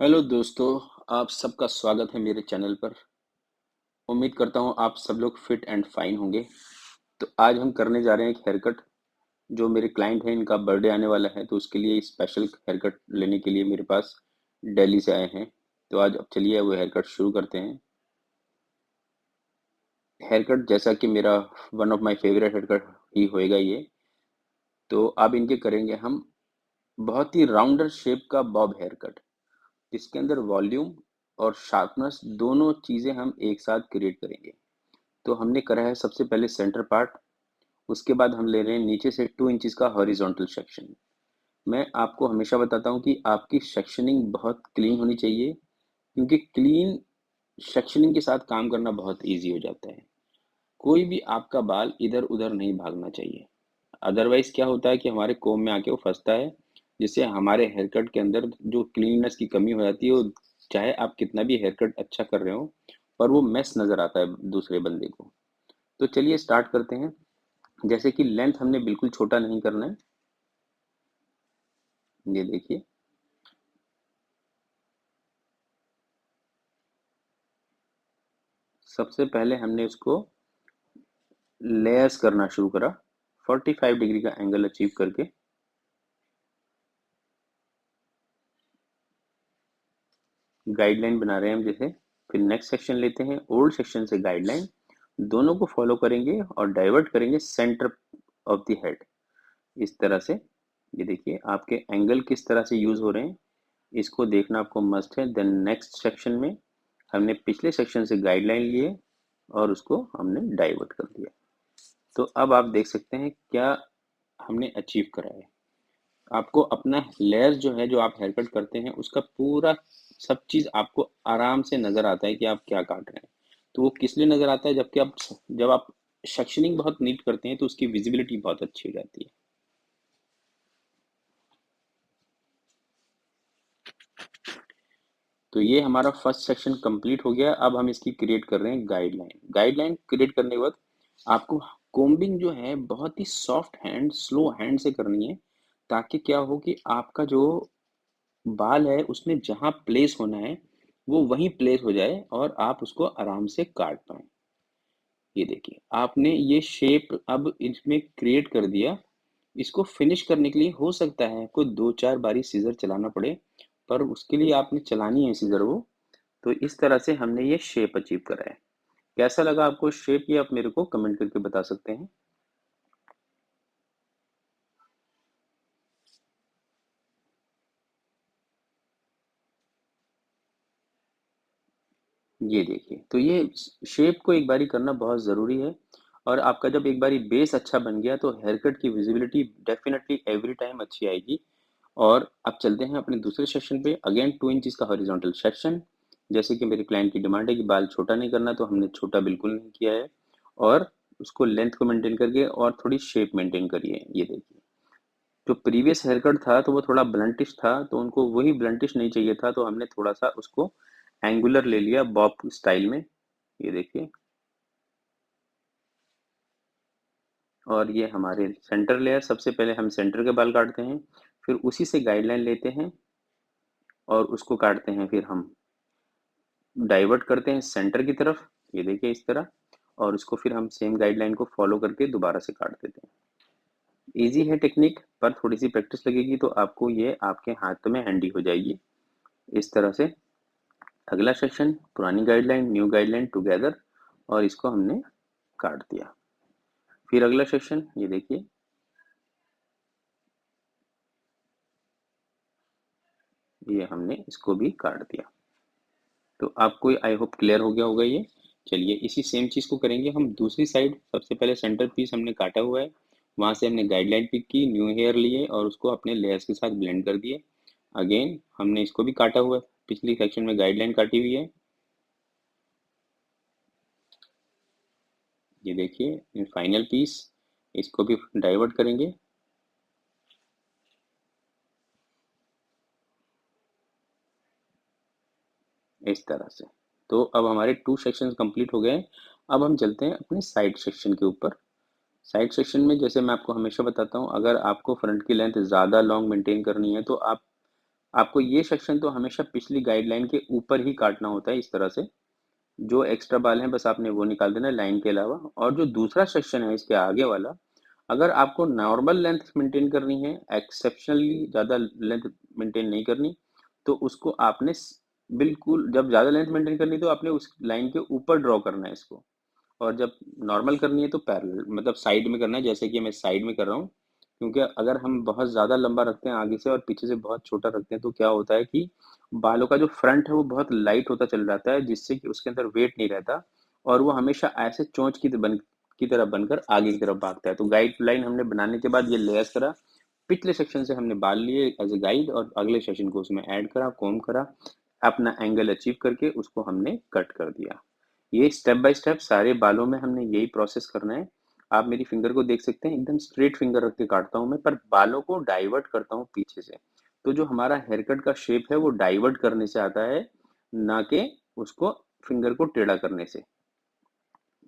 Hello दोस्तों, आप सबका स्वागत है मेरे चैनल पर। उम्मीद करता हूँ आप सब लोग फिट एंड फाइन होंगे। तो आज हम करने जा रहे हैं एक हेयर कट। जो मेरे क्लाइंट हैं, इनका बर्थडे आने वाला है, तो उसके लिए स्पेशल हेयर कट लेने के लिए मेरे पास दिल्ली से आए हैं। तो आज अब चलिए वो हेयर कट शुरू करते हैं। हेयर कट जैसा कि मेरा one of my favourite hair cut ही होएगा ये। तो अब इनके करेंगे हम बहुत ही राउंडर शेप का बॉब हेयर कट, जिसके अंदर वॉल्यूम और शार्पनेस दोनों चीज़ें हम एक साथ क्रिएट करेंगे। तो हमने करा है सबसे पहले सेंटर पार्ट। उसके बाद हम ले रहे हैं नीचे से 2 इंचेस का हॉरिजॉन्टल सेक्शन। मैं आपको हमेशा बताता हूँ कि आपकी सेक्शनिंग बहुत क्लीन होनी चाहिए, क्योंकि क्लीन सेक्शनिंग के साथ काम करना बहुत इजी हो जाता है। कोई भी आपका बाल इधर उधर नहीं भागना चाहिए। अदरवाइज क्या होता है कि हमारे कोम में आके वो फंसता है, जिससे हमारे हेयर कट के अंदर जो क्लीननेस की कमी हो जाती है, वो चाहे आप कितना भी हेयर कट अच्छा कर रहे हो, पर वो मेस नजर आता है दूसरे बंदे को। तो चलिए स्टार्ट करते हैं। जैसे कि लेंथ हमने बिल्कुल छोटा नहीं करना है। ये देखिए, सबसे पहले हमने उसको लेयर्स करना शुरू करा, 45 डिग्री का एंगल अचीव करके। गाइडलाइन बना रहे हैं हम जैसे। फिर नेक्स्ट सेक्शन लेते हैं, ओल्ड सेक्शन से गाइडलाइन, दोनों को फॉलो करेंगे और डाइवर्ट करेंगे सेंटर ऑफ द हेड, इस तरह से। ये देखिए आपके एंगल किस तरह से यूज हो रहे हैं, इसको देखना आपको मस्ट है। देन नेक्स्ट सेक्शन में हमने पिछले सेक्शन से गाइडलाइन लिए और उसको हमने डाइवर्ट कर दिया। तो अब आप देख सकते हैं क्या हमने अचीव करा है। आपको अपना लेयर जो है, जो आप हेयर कट करते हैं, उसका पूरा सब चीज आपको आराम से नजर आता है कि आप क्या काट रहे हैं। तो वो किस लिए नजर आता है, जब आप सेक्शनिंग बहुत नीट करते हैं तो उसकी विजिबिलिटी बहुत अच्छी हो जाती है। तो ये हमारा फर्स्ट सेक्शन कंप्लीट हो गया। अब हम इसकी क्रिएट कर रहे हैं गाइडलाइन। गाइडलाइन क्रिएट करने के बाद आपको कोम्बिंग जो है बहुत ही सॉफ्ट हैंड, स्लो हैंड से करनी है, ताकि क्या हो कि आपका जो बाल है उसमें जहाँ प्लेस होना है वो वहीं प्लेस हो जाए और आप उसको आराम से काट पाए। ये देखिए आपने ये शेप अब इसमें क्रिएट कर दिया। इसको फिनिश करने के लिए हो सकता है कोई 2-4 बारी सीजर चलाना पड़े, पर उसके लिए आपने चलानी है सीजर वो। तो इस तरह से हमने ये शेप अचीव करा है। कैसा लगा आपको शेप, ये आप मेरे को कमेंट करके बता सकते हैं। ये देखिए, तो ये शेप को एक बारी करना बहुत ज़रूरी है। और आपका जब एक बारी बेस अच्छा बन गया तो हेयर कट की विजिबिलिटी डेफिनेटली एवरी टाइम अच्छी आएगी। और अब चलते हैं अपने दूसरे सेक्शन पे। अगेन 2 इंचेस का हॉरिजॉन्टल सेक्शन। जैसे कि मेरे क्लाइंट की डिमांड है कि बाल छोटा नहीं करना, तो हमने छोटा बिल्कुल नहीं किया है। और उसको लेंथ को मेंटेन करके और थोड़ी शेप मेंटेन करिए। ये देखिए, जो प्रीवियस हेयर कट था तो वो थोड़ा ब्लंटिश था, तो उनको वही ब्लंटिश नहीं चाहिए था, तो हमने थोड़ा सा उसको एंगुलर ले लिया बॉब स्टाइल में। ये देखिए, और ये हमारे सेंटर लेयर। सबसे पहले हम सेंटर के बाल काटते हैं, फिर उसी से गाइडलाइन लेते हैं और उसको काटते हैं, फिर हम डाइवर्ट करते हैं सेंटर की तरफ। ये देखिए इस तरह। और उसको फिर हम सेम गाइडलाइन को फॉलो करके दोबारा से काट देते हैं। इजी है टेक्निक, पर थोड़ी सी प्रैक्टिस लगेगी तो आपको ये आपके हाथ में हैंडी हो जाएगी, इस तरह से। अगला सेक्शन, पुरानी गाइडलाइन न्यू गाइडलाइन टुगेदर, और इसको हमने काट दिया। फिर अगला सेक्शन, ये देखिए, ये हमने इसको भी काट दिया। तो आपको आई होप क्लियर हो गया होगा ये। चलिए इसी सेम चीज़ को करेंगे हम दूसरी साइड। सबसे पहले सेंटर पीस हमने काटा हुआ है, वहाँ से हमने गाइडलाइन पिक की, न्यू हेयर लिए और उसको अपने लेयर्स के साथ ब्लेंड कर दिए। अगेन हमने इसको भी काटा हुआ है, पिछली सेक्शन में गाइडलाइन काटी हुई है। ये देखिए फाइनल पीस, इसको भी डाइवर्ट करेंगे इस तरह से। तो अब हमारे 2 सेक्शंस कंप्लीट हो गए हैं। अब हम चलते हैं अपने साइड सेक्शन के ऊपर। साइड सेक्शन में जैसे मैं आपको हमेशा बताता हूँ, अगर आपको फ्रंट की लेंथ ज़्यादा लॉन्ग मेंटेन करनी है तो आप आपको ये सेक्शन तो हमेशा पिछली गाइडलाइन के ऊपर ही काटना होता है, इस तरह से। जो एक्स्ट्रा बाल हैं बस आपने वो निकाल देना है लाइन के अलावा। और जो दूसरा सेक्शन है इसके आगे वाला, अगर आपको नॉर्मल लेंथ मेंटेन करनी है, एक्सेप्शनली ज़्यादा लेंथ मेंटेन नहीं करनी, तो उसको आपने बिल्कुल, जब ज़्यादा लेंथ मेंटेन करनी तो आपने उस लाइन के ऊपर ड्रॉ करना है इसको। और जब नॉर्मल करनी है तो पैरेलल, मतलब साइड में करना है, जैसे कि मैं साइड में कर रहा हूँ। क्योंकि अगर हम बहुत ज़्यादा लंबा रखते हैं आगे से और पीछे से बहुत छोटा रखते हैं, तो क्या होता है कि बालों का जो फ्रंट है वो बहुत लाइट होता चल जाता है, जिससे कि उसके अंदर वेट नहीं रहता, और वो हमेशा ऐसे चोंच की तरह बनकर आगे की तरफ भागता है। तो गाइडलाइन हमने बनाने के बाद ये लेयर्स करा, पिछले सेक्शन से हमने बाल लिए एज ए गाइड, और अगले सेशन को उसमें ऐड करा, कॉम्ब करा, अपना एंगल अचीव करके उसको हमने कट कर दिया। ये स्टेप बाय स्टेप सारे बालों में हमने यही प्रोसेस करना है। आप मेरी फिंगर को देख सकते हैं, एकदम स्ट्रेट फिंगर रख के काटता हूँ मैं, पर बालों को डाइवर्ट करता हूँ पीछे से। तो जो हमारा हेयर कट का शेप है वो डाइवर्ट करने से आता है, ना कि उसको फिंगर को टेढ़ा करने से।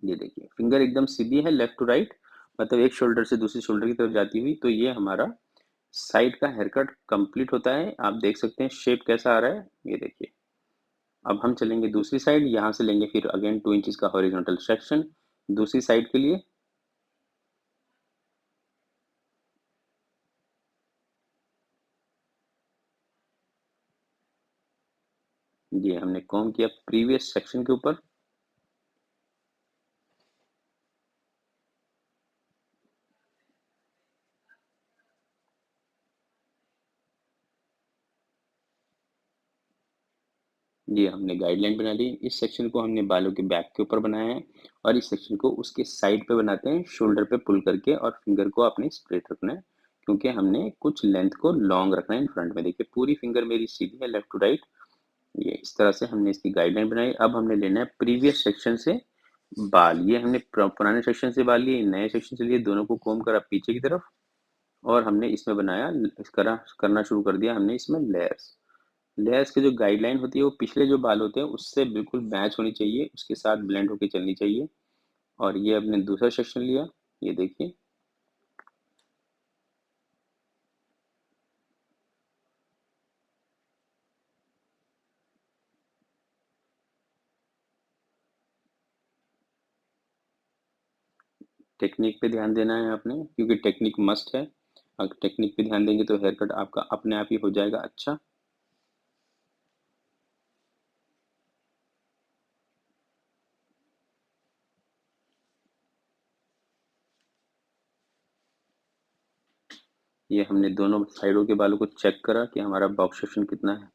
ये देखिए फिंगर एकदम सीधी है, लेफ्ट टू राइट, मतलब एक शोल्डर से दूसरी शोल्डर की तरफ जाती हुई। तो ये हमारा साइड का हेयर कट कंप्लीट होता है। आप देख सकते हैं शेप कैसा आ रहा है, ये देखिए। अब हम चलेंगे दूसरी साइड, यहाँ से लेंगे फिर अगेन 2 इंचेस का हॉरिजॉन्टल सेक्शन दूसरी साइड के लिए। ये हमने कॉम किया प्रीवियस सेक्शन के ऊपर। ये हमने गाइडलाइन बना ली। इस सेक्शन को हमने बालों के बैक के ऊपर बनाया है, और इस सेक्शन को उसके साइड पे बनाते हैं, शोल्डर पे पुल करके, और फिंगर को अपने स्ट्रेट रखना है, क्योंकि हमने कुछ लेंथ को लॉन्ग रखना है इन फ्रंट में। देखिए पूरी फिंगर मेरी सीधी है, लेफ्ट टू राइट। ये इस तरह से हमने इसकी गाइडलाइन बनाई। अब हमने लेना है प्रीवियस सेक्शन से बाल। ये हमने पुराने सेक्शन से बाल लिए, नए सेक्शन से लिए, दोनों को कोम करा पीछे की तरफ, और हमने इसमें बनाया, इस करा करना शुरू कर दिया हमने इसमें लेयर्स। लेयर्स की जो गाइडलाइन होती है वो पिछले जो बाल होते हैं उससे बिल्कुल मैच होनी चाहिए, उसके साथ ब्लेंड होकर चलनी चाहिए। और ये हमने दूसरा सेक्शन लिया, ये देखिए। टेक्निक पे ध्यान देना है आपने, क्योंकि टेक्निक मस्ट है। अगर टेक्निक पे ध्यान देंगे तो हेयर कट आपका अपने आप ही हो जाएगा अच्छा। ये हमने दोनों साइडों के बालों को चेक करा कि हमारा बॉक्स सेक्शन कितना है,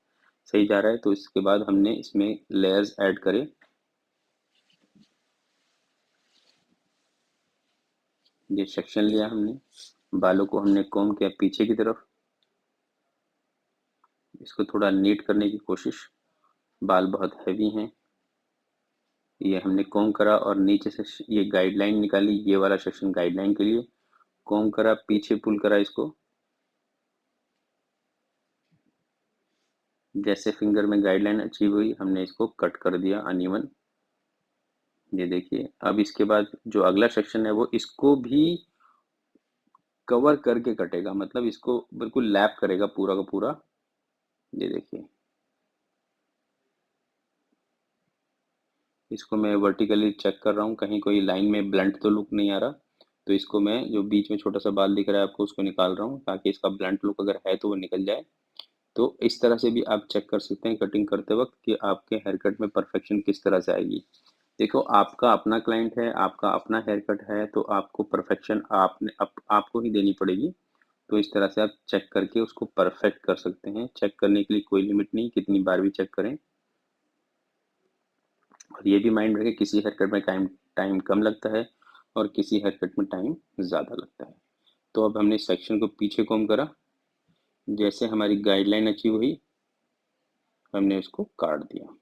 सही जा रहा है। तो इसके बाद हमने इसमें लेयर्स ऐड करे। ये सेक्शन लिया हमने, बालों को हमने कॉम्ब किया पीछे की तरफ, इसको थोड़ा नीट करने की कोशिश, बाल बहुत हैवी हैं। ये हमने कॉम्ब करा और नीचे से ये गाइडलाइन निकाली, ये वाला सेक्शन गाइडलाइन के लिए, कॉम्ब करा पीछे पुल करा इसको, जैसे फिंगर में गाइडलाइन अचीव हुई हमने इसको कट कर दिया अनइवन। ये देखिए अब इसके बाद जो अगला सेक्शन है वो इसको भी कवर करके कटेगा, मतलब इसको बिल्कुल लैप करेगा पूरा का पूरा। ये देखिए इसको मैं वर्टिकली चेक कर रहा हूँ, कहीं कोई लाइन में ब्लंट तो लुक नहीं आ रहा। तो इसको मैं, जो बीच में छोटा सा बाल दिख रहा है आपको, उसको निकाल रहा हूँ, ताकि इसका ब्लंट लुक अगर है तो वो निकल जाए। तो इस तरह से भी आप चेक कर सकते हैं कटिंग करते वक्त कि आपके हेयर कट में परफेक्शन किस तरह से आएगी। देखो आपका अपना क्लाइंट है, आपका अपना हेयर कट है, तो आपको परफेक्शन आपको ही देनी पड़ेगी। तो इस तरह से आप चेक करके उसको परफेक्ट कर सकते हैं। चेक करने के लिए कोई लिमिट नहीं, कितनी बार भी चेक करें। और ये भी माइंड रखें, किसी हेयर कट में टाइम टाइम कम लगता है और किसी हेयर कट में टाइम ज़्यादा लगता है। तो अब हमने सेक्शन को पीछे कॉम करा, जैसे हमारी गाइडलाइन अचीव हुई हमने उसको काट दिया।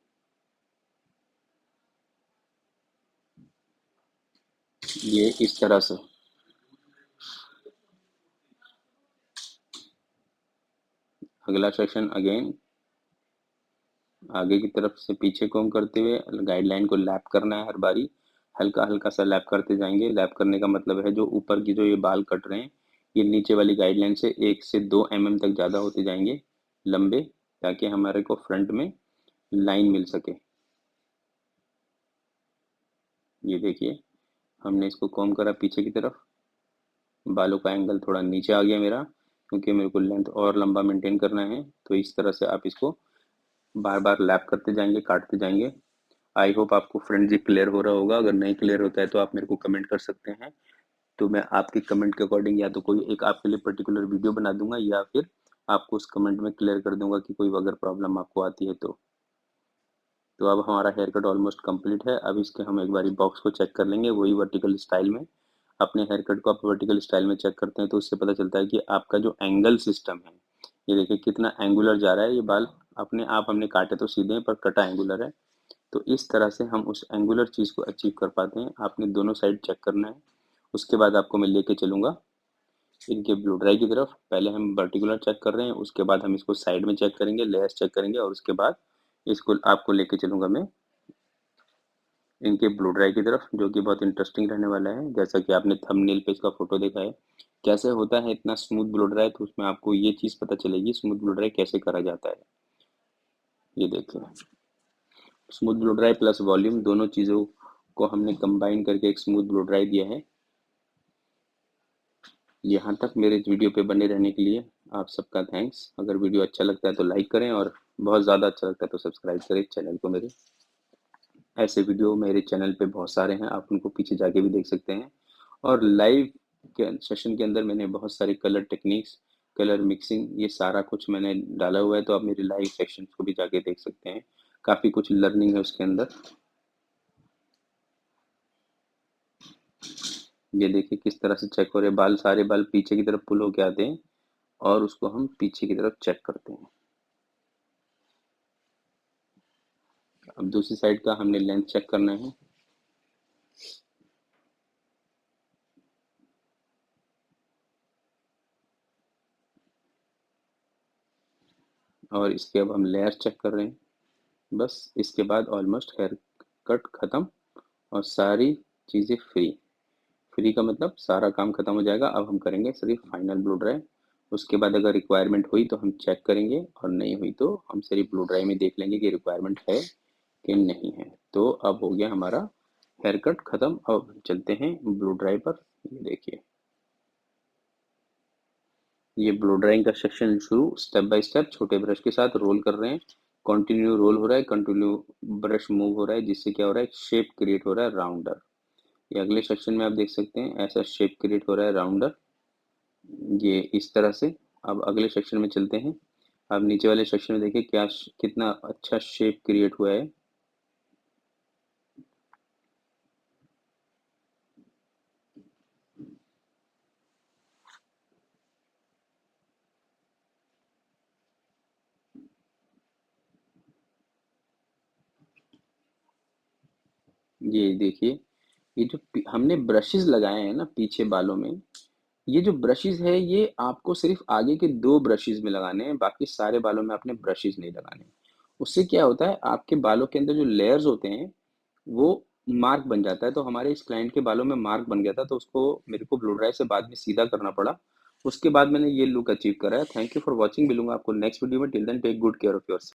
ये इस तरह से। अगला सेक्शन अगेन आगे की तरफ से पीछे कोम करते हुए गाइडलाइन को लैप करना है हर बारी, हल्का हल्का सा लैप करते जाएंगे। लैप करने का मतलब है जो ऊपर की जो ये बाल कट रहे हैं, ये नीचे वाली गाइडलाइन से 1 से 2 mm तक ज़्यादा होते जाएंगे लंबे। ताकि हमारे को फ्रंट में लाइन मिल सके। ये देखिए, हमने इसको कॉम्ब करा पीछे की तरफ, बालों का एंगल थोड़ा नीचे आ गया मेरा, क्योंकि मेरे को लेंथ और लंबा मेंटेन करना है। तो इस तरह से आप इसको बार बार लैप करते जाएंगे, काटते जाएंगे। आई होप आपको फ्रेंड जी क्लियर हो रहा होगा। अगर नहीं क्लियर होता है तो आप मेरे को कमेंट कर सकते हैं, तो मैं आपके कमेंट के अकॉर्डिंग या तो कोई एक आपके लिए पर्टिकुलर वीडियो बना दूंगा, या फिर आपको उस कमेंट में क्लियर कर दूंगा कि कोई अगर प्रॉब्लम आपको आती है तो अब हमारा हेयर कट ऑलमोस्ट कंप्लीट है। अब इसके हम एक बारी बॉक्स को चेक कर लेंगे, वही वर्टिकल स्टाइल में। अपने हेयर कट को आप वर्टिकल स्टाइल में चेक करते हैं तो उससे पता चलता है कि आपका जो एंगल सिस्टम है, ये देखिए कितना एंगुलर जा रहा है। ये बाल अपने आप हमने काटे तो सीधे हैं, पर कटा एंगुलर है। तो इस तरह से हम उस एंगुलर चीज़ को अचीव कर पाते हैं। आपने दोनों साइड चेक करना है। उसके बाद आपको मैं लेके चलूँगा इनके ब्लो ड्राई की तरफ। पहले हम पर्टिकुलर चेक कर रहे हैं, उसके बाद हम इसको साइड में चेक करेंगे, लेयर्स चेक करेंगे, और उसके बाद इसको आपको लेके चलूँगा मैं इनके ब्लो ड्राई की तरफ, जो कि बहुत इंटरेस्टिंग रहने वाला है। जैसा कि आपने थंबनेल पे इसका फोटो देखा है कैसे होता है इतना स्मूथ ब्लो ड्राई, तो उसमें आपको ये चीज़ पता चलेगी स्मूथ ब्लो ड्राई कैसे करा जाता है। ये देखिए, smooth blow dry plus volume दोनों चीज़ों को हमने कंबाइन करके एक स्मूथ ब्लो ड्राई दिया है। यहाँ तक मेरे इस वीडियो पे बने रहने के लिए आप सबका थैंक्स। अगर वीडियो अच्छा लगता है तो लाइक करें, और बहुत ज़्यादा अच्छा लगता है तो सब्सक्राइब करें चैनल को मेरे। ऐसे वीडियो मेरे चैनल पे बहुत सारे हैं, आप उनको पीछे जाके भी देख सकते हैं। और लाइव के सेशन के अंदर मैंने बहुत सारे कलर टेक्निक्स, कलर मिक्सिंग, ये सारा कुछ मैंने डाला हुआ है, तो आप मेरे लाइव सेक्शंस को भी जाके देख सकते हैं। काफ़ी कुछ लर्निंग है उसके अंदर। ये देखिए किस तरह से चेक हो रहे बाल, सारे बाल पीछे की तरफ पुल होके आते हैं, और उसको हम पीछे की तरफ चेक करते हैं। अब दूसरी साइड का हमने लेंथ चेक करना है। और इसके अब हम लेयर चेक कर रहे हैं। बस इसके बाद ऑलमोस्ट हेयर कट ख़त्म, और सारी चीज़ें फ्री। फ्री का मतलब सारा काम खत्म हो जाएगा। अब हम करेंगे सिर्फ फाइनल ब्लो ड्राई। उसके बाद अगर रिक्वायरमेंट हुई तो हम चेक करेंगे, और नहीं हुई तो हम सिर्फ ब्लो ड्राई में देख लेंगे कि रिक्वायरमेंट है कि नहीं है। तो अब हो गया हमारा हेयर कट खत्म। अब चलते हैं ब्लो ड्राई पर। ये देखिए, ये ब्लो ड्राइंग का सेक्शन शुरू। स्टेप बाय स्टेप छोटे ब्रश के साथ रोल कर रहे हैं। कंटिन्यू रोल हो रहा है, कंटिन्यू ब्रश मूव हो रहा है, जिससे क्या हो रहा है, शेप क्रिएट हो रहा है राउंडर। ये अगले सेक्शन में आप देख सकते हैं, ऐसा शेप क्रिएट हो रहा है राउंडर, ये इस तरह से। अब अगले सेक्शन में चलते हैं। अब नीचे वाले सेक्शन में देखिए क्या कितना अच्छा शेप क्रिएट हुआ है। ये देखिए, ये जो हमने ब्रशेस लगाए हैं ना पीछे बालों में, ये जो ब्रशेस है ये आपको सिर्फ आगे के 2 ब्रशेस में लगाने हैं, बाकी सारे बालों में आपने ब्रशेस नहीं लगाने। उससे क्या होता है, आपके बालों के अंदर जो लेयर्स होते हैं वो मार्क बन जाता है। तो हमारे इस क्लाइंट के बालों में मार्क बन गया था, तो उसको मेरे को ब्लो ड्राई से बाद में सीधा करना पड़ा। उसके बाद मैंने ये लुक अचीव करा है। Thank you for watching. मिलूंगा आपको नेक्स्ट वीडियो में। Till then take good care of yourself.